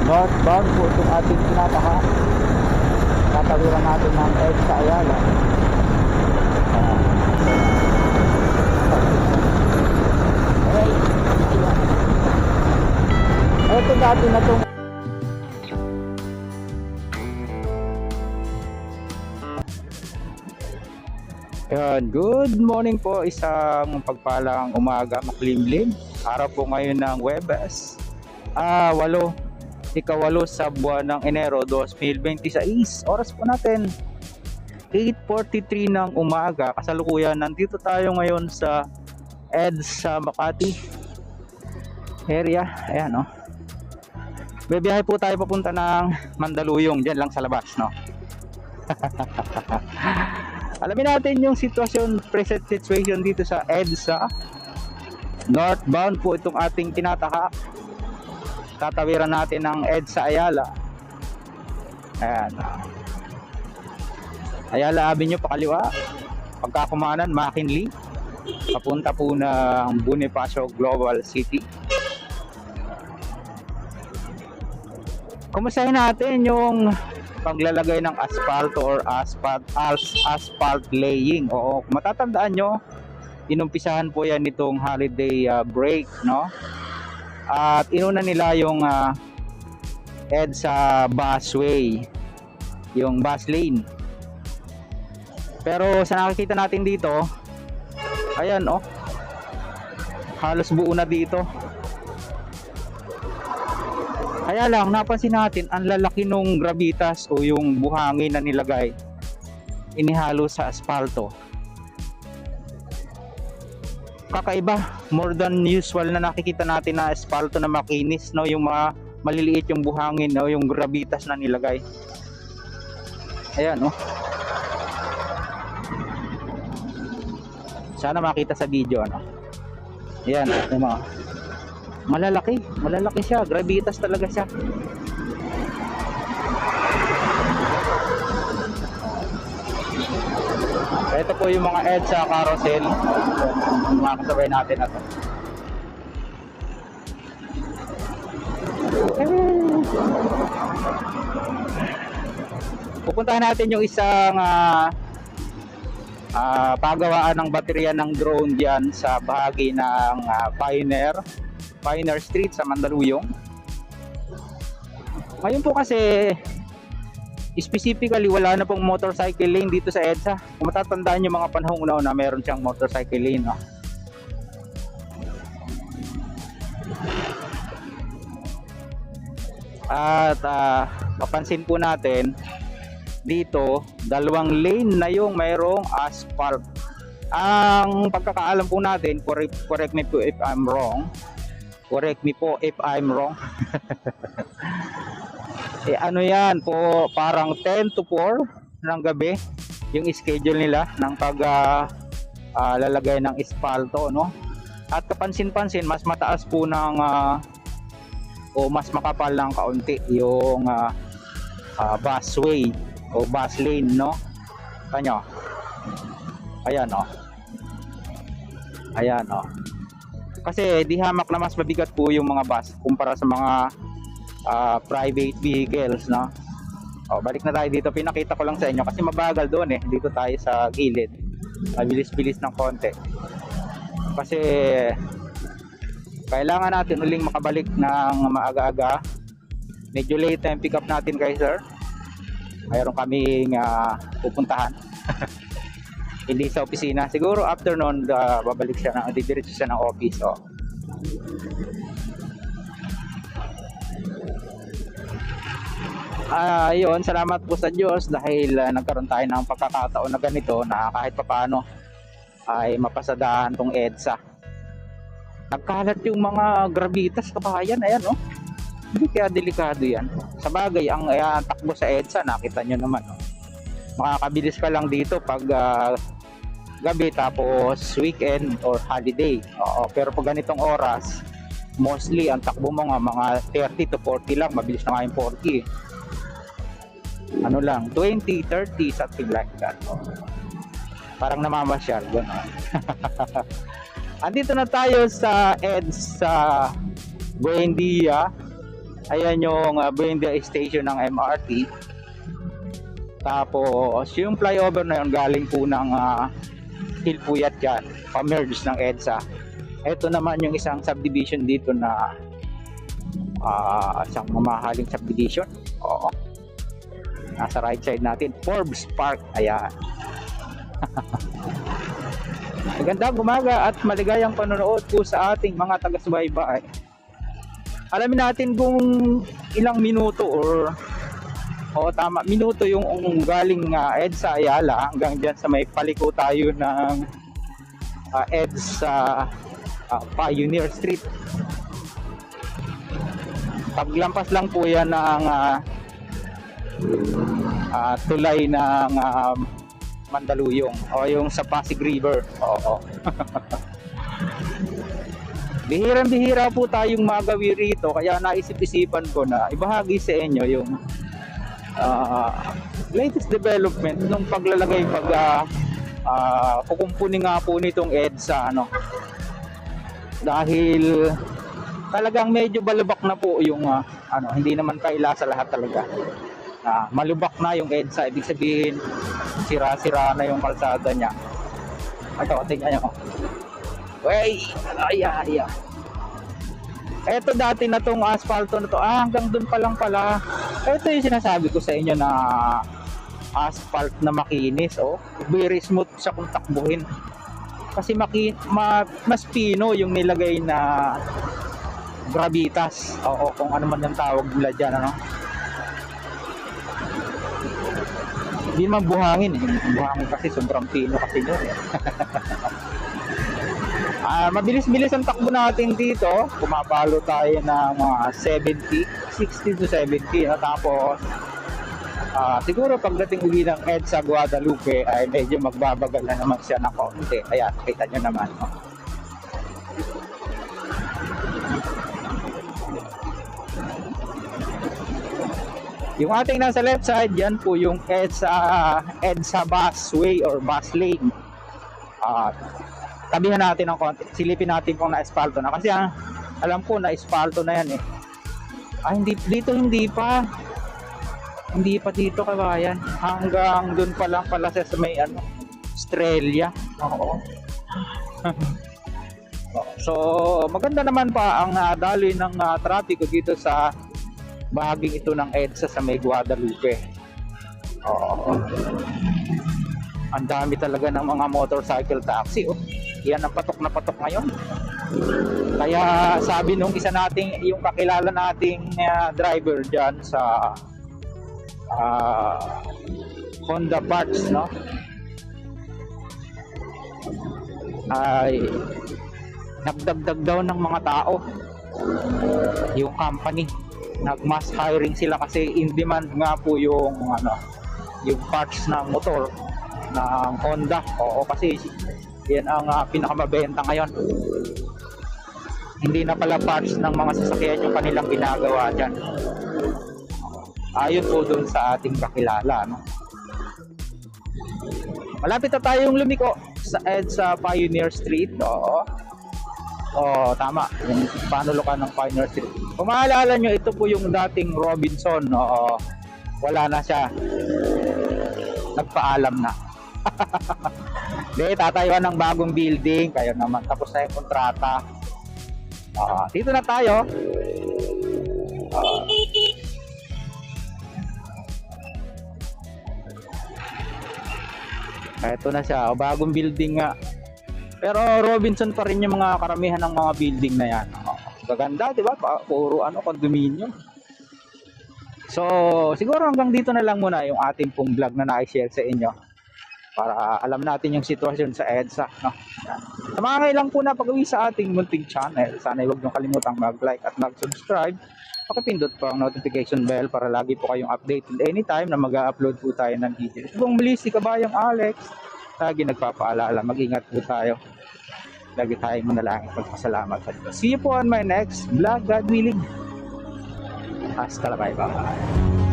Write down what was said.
Northbound po itong ating tinataha. Tatawiran natin ng EDSA Ayala. Ito dati na itong Ayan, good morning po, isang pagpalang umaga, makulimlim. Araw po ngayon ng Huwebes, 8 sa buwan ng Enero 2026. Oras po natin 8:43 ng umaga. Kasalukuyan nandito tayo ngayon sa EDSA Makati area. Ayan, bibiyahe po tayo papunta ng Mandaluyong, dyan lang sa labas, no? Alamin natin yung present situation dito sa EDSA. Northbound po itong ating tinataha. Tatawiran natin ng EDSA Ayala. Ayan. Ayala Avenue pakaliwa. Pagkakumanan, McKinley. Papunta po ng Bonifacio Global City. Kumustahin natin yung paglalagay ng asfalto or asphalt laying. Oo, kung matatandaan nyo, inumpisahan po yan nitong holiday break, no? At inuna nila yung EDSA busway, yung bus lane. Pero sa nakikita natin dito, ayan, halos buo na dito. Kaya lang, napansin natin, ang lalaki nung gravitas o yung buhangin na nilagay, inihalo sa asfalto. Kakaiba, more than usual na nakikita natin na asfalto na makinis, no? Yung mga maliliit yung buhangin, no? Yung gravitas na nilagay. Ayan, sana makita sa video, Ayan, yung mga malalaki siya, gravitas talaga siya. Ito po yung mga EDSA carousel, mga kasabay natin na to. Pupuntahan natin yung isang pagawaan ng baterya ng drone diyan sa bahagi ng Pioneer Street sa Mandaluyong. Ngayon po kasi specifically wala na pong motorcycle lane dito sa EDSA. Kung matatandaan yung mga panahong una-una, meron siyang motorcycle lane, At mapansin po natin dito, 2 lane na yung mayroong asphalt. Ang pagkakaalam po natin, correct me po if I'm wrong. Ano yan po, parang 10 to 4 ng gabi yung schedule nila ng lalagay ng espalto, no? At kapansin-pansin, mas mataas po ng o mas makapal ng kaunti yung busway o bus lane, no? Kanyo? Ayan, Ayan, kasi di hamak na mas mabigat po yung mga bus kumpara sa mga private vehicles, no? Balik na tayo dito. Pinakita ko lang sa inyo kasi mabagal doon, dito tayo sa gilid. Mabilis-bilis ng konti. Kasi kailangan natin uling makabalik ng maaga-aga. Medyo late time pick up natin kay sir. Mayroon kaming pupuntahan. Hindi sa opisina. Siguro afternoon babalik siya didiretso siya ng office. Yun, salamat po sa Diyos dahil nagkaroon tayo ng pagkakataon na ganito na kahit papaano ay mapasadahan tong EDSA. Nagkalat yung mga gravitas, kabayan. Ayan, hindi kaya delikado yan. Sa bagay, ang takbo sa EDSA, nakita nyo naman, makakabilis ka lang dito pag gabi tapos weekend or holiday. Pero pag ganitong oras, mostly ang takbo mo mga 30 to 40 lang, mabilis na nga yung 40. Ano lang, 20, 30, something like that. Parang namamasyal, gano'n. Andito na tayo sa EDSA Buendia. Ayan yung Buendia Station ng MRT. Tapos yung flyover na yun galing po ng Hilpuyat yan, pa-merge ng EDSA. Ito naman yung isang subdivision dito na isang mamahaling subdivision. Oo. Nasa right side natin, Forbes Park. Ayan. Magandang umaga at maligayang panonood po sa ating mga taga-subaybay. Alamin natin kung ilang minuto minuto yung galing EDSA Ayala hanggang dyan sa may paliko tayo ng EDSA Pioneer Street. Paglampas lang po yan ng tulay ng Mandaluyong o yung sa Pasig River. Oo. Bihirang-bihira po tayong magawi rito, kaya naisip-isipan ko na ibahagi sa inyo yung latest development nung paglalagay kukumpuni nga po nitong EDSA dahil talagang medyo balubak na po yung hindi naman kaila sa lahat talaga. Malubak na yung EDSA, ibig sabihin sira-sira na yung kalsada niya. Ito, tingnan nyo. Ito dati na tong asfalto na to, hanggang dun pa lang pala. Ito yung sinasabi ko sa inyo na asphalt na makinis. Very smooth siya kung takbuhin. Kasi mas pino yung nilagay na gravitas. Kung ano man yung tawag nila dyan, Hindi man buhangin buhangin kasi sobrang pino kasi yun. Mabilis-bilis ang takbo natin dito. Pumapalo tayo ng mga 60 to 70. Tapos siguro pagdating uli ng EDSA Guadalupe ay medyo magbabagal na naman siya ng kaunti. Ayan, kita nyo naman. Yung ating nasa left side, yan po yung EDSA busway or bus lane. Tabihan natin ng konti, silipin natin kung na-espalto na kasi alam ko na-espalto na yan hindi pa dito kabayan, hanggang dun pa lang pala sa may Australia. Oo. So maganda naman pa ang daloy ng trapiko dito sa bahaging ito ng EDSA sa may Guadalupe. Ang dami talaga ng mga motorcycle taxi. Yan ang patok na patok ngayon. Kaya sabi nung isa nating, yung kakilala nating driver dyan sa Honda Parts, ay nagdagdag daw ng mga tao yung company. Nag-mass hiring sila kasi in demand nga po yung parts ng motor ng Honda. Kasi yan ang pinakamabenta ngayon. Hindi na pala parts ng mga sasakyan yung kanilang ginagawa dyan. Ayon po dun sa ating kakilala. Malapit na tayong lumiko sa EDSA Pioneer Street. Tama. Yung panulukan ng Pioneer Street. Kung maalala nyo, ito po yung dating Robinson. Wala na siya. Nagpaalam na. Tatayuan ng bagong building. Kaya naman, tapos na yung kontrata. Dito na tayo. Ito na siya. Bagong building nga. Pero Robinson pa rin yung mga karamihan ng mga building na yan. Gaganda, di ba? Puro condominium. So, siguro hanggang dito na lang muna yung ating pong vlog na na-share sa inyo. Para alam natin yung sitwasyon sa EDSA. Sa mga ngailang po na pag-uwi sa ating munting channel, sana huwag niyong kalimutang mag-like at mag-subscribe. Pakipindot po ang notification bell para lagi po kayong updated anytime na mag-upload po tayo ng video. Kung muli si Kabayang Alex, lagi nagpapaalala, mag-ingat po tayo. Lagi tayong manalangin, magpasalamat sa Diyos. See you po on my next vlog, God willing. Hasta la bye-bye.